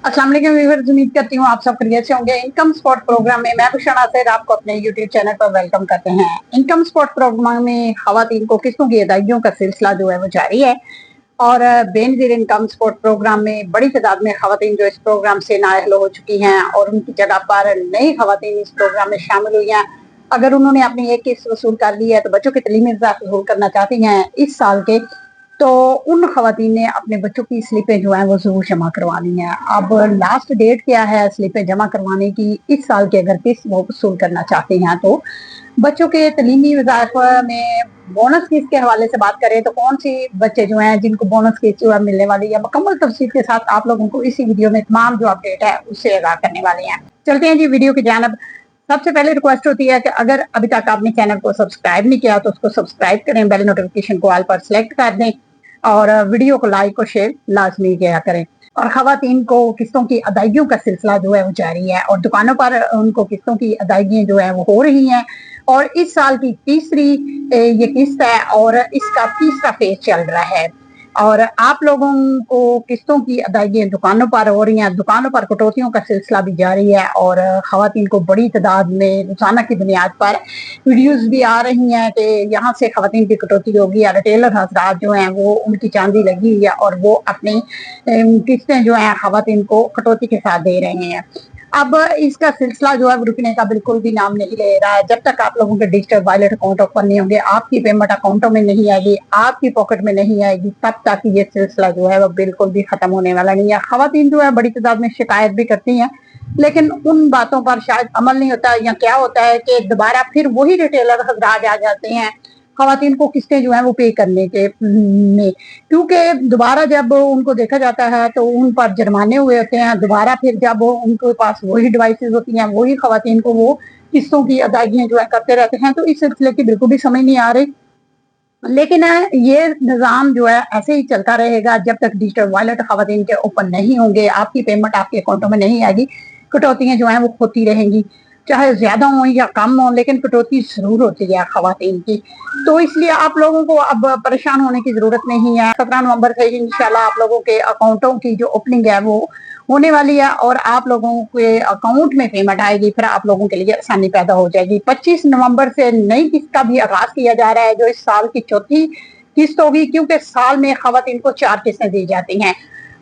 अस्सलाम वालेकुम व्यूअर्स, उम्मीद करती हूँ आप सब खैरियत से होंगे। इनकम स्पॉट प्रोग्राम में मैं बुशरा नासिर आपको अपने यूट्यूब चैनल पर वेलकम करते हैं। इनकम स्पॉट प्रोग्राम में खवातीन को किस्तों की अदायगियों का सिलसिला जो है वो जारी है और बेनजीर इनकम स्पॉट प्रोग्राम में बड़ी तादाद में खवातीन जो इस प्रोग्राम से नाअहल हो चुकी हैं और उनकी जगह पर नई खवातीन इस प्रोग्राम में शामिल हुई हैं। अगर उन्होंने अपनी एक किस्त वसूल कर ली है तो बच्चों की तलीमी वसूल करना चाहती हैं इस साल के, तो उन खवातीन ने अपने बच्चों की स्लिपें जो है वो जरूर जमा करवानी है। अब लास्ट डेट क्या है स्लिपें जमा करवाने की इस साल के, अगर किस्त वो वसूल करना चाहते हैं तो बच्चों के तलीमी वज़ाइफ में बोनस किस्त के हवाले से बात करें तो कौन सी बच्चे जो हैं जिनको बोनस किस्त जो है मिलने वाली है, मुकम्मल तफसील के साथ आप लोगों को इसी वीडियो में तमाम जो अपडेट है उससे आगाह करने वाले हैं। चलते हैं जी वीडियो की जानिब। सबसे पहले रिक्वेस्ट होती है कि अगर अभी तक आपने चैनल को सब्सक्राइब नहीं किया तो उसको सब्सक्राइब करें, बेल नोटिफिकेशन को ऑल पर सिलेक्ट कर दें और वीडियो को लाइक और शेयर लाजमी किया करें। और खवातीन को किस्तों की अदायगियों का सिलसिला जो है वो जारी है और दुकानों पर उनको किस्तों की अदायगियां जो है वो हो रही हैं और इस साल की तीसरी ये किस्त है और इसका तीसरा फेज चल रहा है और आप लोगों को किस्तों की अदायगियां दुकानों पर हो रही हैं। दुकानों पर कटौतियों का सिलसिला भी जारी है और खवातीन को बड़ी तादाद में रोजाना की बुनियाद पर वीडियोस भी आ रही हैं कि यहाँ से खवातीन की कटौती होगी या रिटेलर हजरात जो हैं वो उनकी चांदी लगी हुई है और वो अपनी किस्तें जो हैं खवातीन को कटौती के साथ दे रहे हैं। अब इसका सिलसिला जो है रुकने का बिल्कुल भी नाम नहीं ले रहा है। जब तक आप लोगों के डिजिटल वॉलेट अकाउंट ओपन नहीं होंगे, आपकी पेमेंट अकाउंटों में नहीं आएगी, आपकी पॉकेट में नहीं आएगी, तब तक ये सिलसिला जो है वो बिल्कुल भी खत्म होने वाला नहीं है। खवातीन जो है बड़ी तादाद में शिकायत भी करती हैं लेकिन उन बातों पर शायद अमल नहीं होता या क्या होता है कि दोबारा फिर वही रिटेलर हजरात आ जाते हैं खवातीन को किस्तें जो है वो पे करने के में, क्योंकि दोबारा जब उनको देखा जाता है तो उन पर जुर्माने हुए होते हैं। दोबारा फिर जब उनके पास वही डिवाइसेस होती हैं वही खवातीन को वो किस्तों की अदायगियां जो है करते रहते हैं, तो इस सिलसिले की बिल्कुल भी समझ नहीं आ रही। लेकिन ये निज़ाम जो है ऐसे ही चलता रहेगा जब तक डिजिटल वॉलेट खवातीन के ओपन नहीं होंगे, आपकी पेमेंट आपके अकाउंटों में नहीं आएगी, कटौतियां जो हैं वो होती रहेंगी, चाहे ज्यादा हो या कम हो, लेकिन कटौती जरूर होती है खवातीन की। तो इसलिए आप लोगों को अब परेशान होने की जरूरत नहीं है। 17 नवंबर से इंशाल्लाह आप लोगों के अकाउंटों की जो ओपनिंग है वो होने वाली है और आप लोगों के अकाउंट में पेमेंट आएगी, फिर आप लोगों के लिए आसानी पैदा हो जाएगी। 25 नवंबर से नई किस्त का भी आगाज किया जा रहा है जो इस साल की चौथी किस्त होगी, क्योंकि साल में खवातीन को 4 किस्तें दी जाती हैं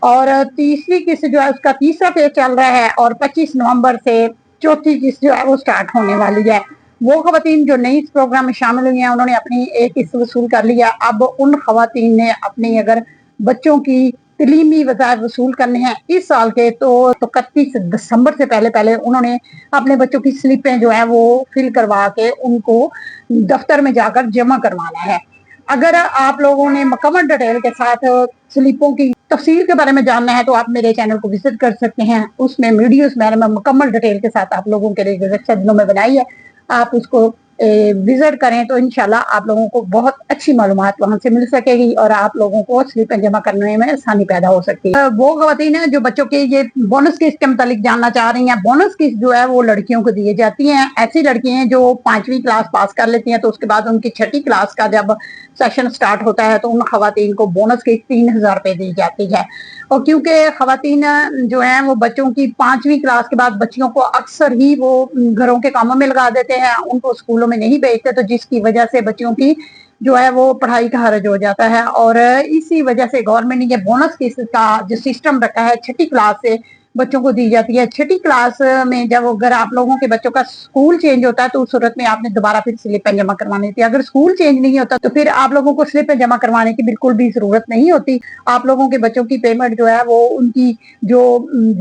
और तीसरी किस्त जो है उसका तीसरा फेज चल रहा है और 25 नवंबर से चौथी किस्त जो है वो स्टार्ट होने वाली है। वो खवातीन जो नई इस प्रोग्राम में शामिल हुई हैं उन्होंने अपनी एक किस्त वसूल कर लिया। अब उन खवातीन ने अपनी अगर बच्चों की तलीमी वज़ाइफ वसूल करने हैं इस साल के तो 31 दिसंबर से पहले पहले उन्होंने अपने बच्चों की स्लिपें जो है वो फिल करवा के उनको दफ्तर में जाकर जमा करवाना है। अगर आप लोगों ने मुकम्मल डिटेल के साथ स्लिपों की तफसील के बारे में जानना है तो आप मेरे चैनल को विजिट कर सकते हैं। उसमें वीडियोस मैंने मुकम्मल डिटेल के साथ आप लोगों के लिए गुज़श्ता दिनों में बनाई है, आप उसको विजिट करें तो इंशाल्लाह आप लोगों को बहुत अच्छी मालूमात वहां से मिल सकेगी और आप लोगों को स्लिपें जमा करने में आसानी पैदा हो सकती है। वो खवातीन है जो बच्चों के ये बोनस किस्त के मुतालिक जानना चाह रही हैं। बोनस किस्त जो है वो लड़कियों को दी जाती हैं। ऐसी लड़कियां हैं जो 5वीं क्लास पास कर लेती हैं तो उसके बाद उनकी 6ठी क्लास का जब सेशन स्टार्ट होता है तो उन खवातीन को बोनस किस्त 3000 रुपए दी जाती है। और क्योंकि खवातीन जो है वो बच्चों की 5वीं क्लास के बाद बच्चियों को अक्सर ही वो घरों के कामों में लगा देते हैं, उनको स्कूलों में नहीं भेजते, तो जिसकी वजह से बच्चियों की जो है वो पढ़ाई का हर्ज हो जाता है और इसी वजह से गवर्नमेंट ने ये बोनस किस्त का जो सिस्टम रखा है 6ठी क्लास से बच्चों को दी जाती है। 6ठी क्लास में जब अगर आप लोगों के बच्चों का स्कूल चेंज होता है तो उस सूरत में आपने दोबारा फिर स्लिपें जमा करवानी थी। अगर स्कूल चेंज नहीं होता तो फिर आप लोगों को स्लिपें जमा करवाने की बिल्कुल भी जरूरत नहीं होती। आप लोगों के बच्चों की पेमेंट जो है वो उनकी जो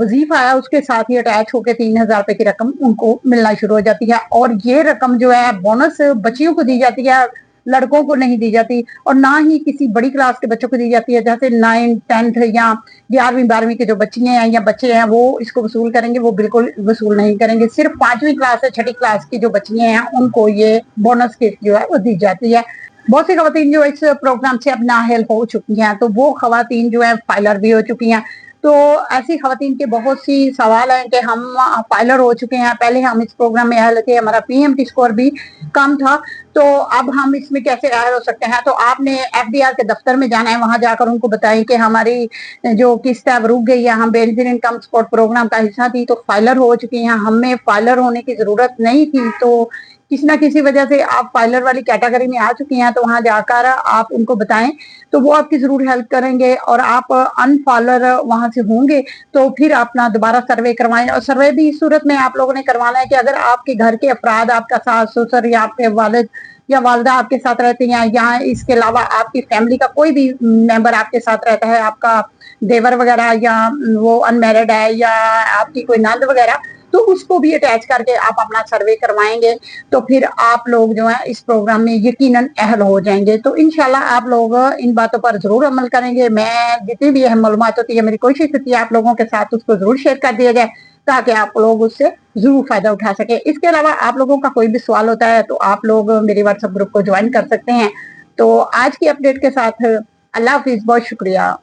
वजीफा है उसके साथ ही अटैच होकर 3000 रुपए की रकम उनको मिलना शुरू हो जाती है और ये रकम जो है बोनस बच्चियों को दी जाती है, लड़कों को नहीं दी जाती और ना ही किसी बड़ी क्लास के बच्चों को दी जाती है। जैसे 9th 10th या 11वीं 12वीं के जो बच्चियां हैं या बच्चे हैं वो इसको वसूल करेंगे, वो बिल्कुल वसूल नहीं करेंगे। सिर्फ 5वीं क्लास से 6ठी क्लास की जो बच्चियां हैं उनको ये बोनस किस्त जो है वो दी जाती है। बहुत सी खवातीन जो इस प्रोग्राम से अब नाअहल हो चुकी हैं तो वो खवातीन जो है फाइलर भी हो चुकी हैं। तो ऐसी खवातीन के बहुत सी सवाल हैं कि हम फाइलर हो चुके हैं, पहले हम इस प्रोग्राम में अहल थे, हमारा पीएमटी स्कोर भी कम था, तो अब हम इसमें कैसे अहल हो सकते हैं। तो आपने एफडीआर के दफ्तर में जाना है, वहां जाकर उनको बताएं कि हमारी जो किस्त है रुक गई है, हम बेनजीर इनकम सपोर्ट प्रोग्राम का हिस्सा थी तो फाइलर हो चुकी हैं, हमें फाइलर होने की जरूरत नहीं थी, तो किसी ना किसी वजह से आप फाइलर वाली कैटेगरी में आ चुकी हैं, तो वहां जाकर आप उनको बताएं तो वो आपकी जरूर हेल्प करेंगे। और आप अनफॉलर वहां से होंगे तो फिर अपना दोबारा सर्वे करवाएं। और सर्वे भी इस सूरत में आप लोगों ने करवाना है कि अगर आपके घर के अफराद, आपका सास ससुर या आपके वालिद या वालदा आपके साथ रहती हैं, या इसके अलावा आपकी फैमिली का कोई भी मेंबर आपके साथ रहता है, आपका देवर वगैरह या वो अनमैरिड है या आपकी कोई नंद वगैरह, तो उसको भी अटैच करके आप अपना सर्वे करवाएंगे तो फिर आप लोग जो है इस प्रोग्राम में यकीनन अहल हो जाएंगे। तो इंशाल्लाह आप लोग इन बातों पर जरूर अमल करेंगे। मैं जितनी भी अहम मालूमात होती है, मेरी कोशिश होती है आप लोगों के साथ उसको जरूर शेयर कर दिया जाए ताकि आप लोग उससे जरूर फायदा उठा सके। इसके अलावा आप लोगों का कोई भी सवाल होता है तो आप लोग मेरे व्हाट्सएप ग्रुप को ज्वाइन कर सकते हैं। तो आज की अपडेट के साथ अल्लाह हाफिज, बहुत शुक्रिया।